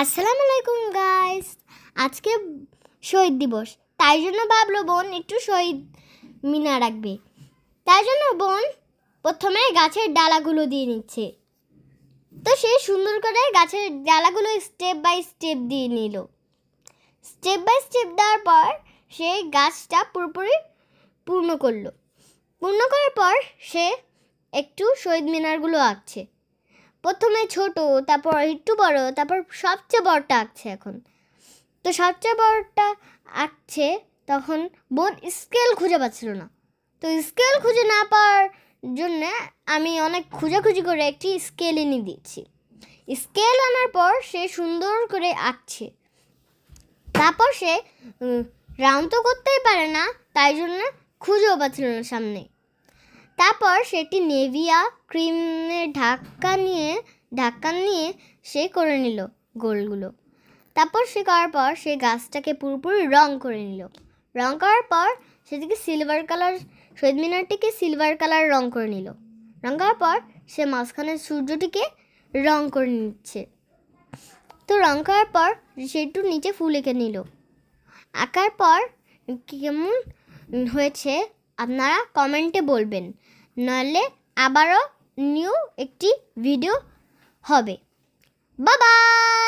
আসসালামু আলাইকুম গাইস। আজকে শহীদ দিবস, তাই জন্য ভাবলো বোন একটু শহীদ মিনার রাখবে। তাই জন্য বোন প্রথমে গাছের ডালাগুলো দিয়ে নিচ্ছে। তো সে সুন্দর করে গাছের ডালাগুলো স্টেপ বাই স্টেপ দিয়ে নিল। স্টেপ বাই স্টেপ দেওয়ার পর সে গাছটা পুরোপুরি পূর্ণ করলো। পূর্ণ করার পর সে একটু শহীদ মিনারগুলো আঁকছে। প্রথমে ছোট, তারপর একটু বড়, তারপর সবচেয়ে বড়টা আঁকছে এখন। তো সবচেয়ে বড়টা আঁকছে, তখন বোন স্কেল খুঁজে পাচ্ছিল না। তো স্কেল খুঁজে না পাওয়ার জন্য আমি অনেক খোঁজাখুঁজি করে একটি স্কেল এনে দিয়েছি। স্কেল আনার পর সে সুন্দর করে আঁকছে। তারপর সে রাউন্ড তো করতেই পারে না, তাই জন্য খুঁজেও পাচ্ছিল না সামনে। তারপর সেটি নেভিয়া ক্রিমের ঢাকা নিয়ে সে করে নিল গোলগুলো। তারপর সে করার পর সে গাছটাকে পুরোপুরি রং করে নিল। রং করার পর সেটিকে সিলভার কালার, শহীদ মিনারটিকে সিলভার কালার রং করে নিল। রং করার পর সে মাঝখানের সূর্যটিকে রং করে নিচ্ছে। তো রং করার পর সে একটু নিচে ফুল এঁকে নিল। আঁকার পর কেমন হয়েছে আপনারা কমেন্টে বলবেন, নাহলে আবারও নিউ একটি ভিডিও হবে। Bye bye.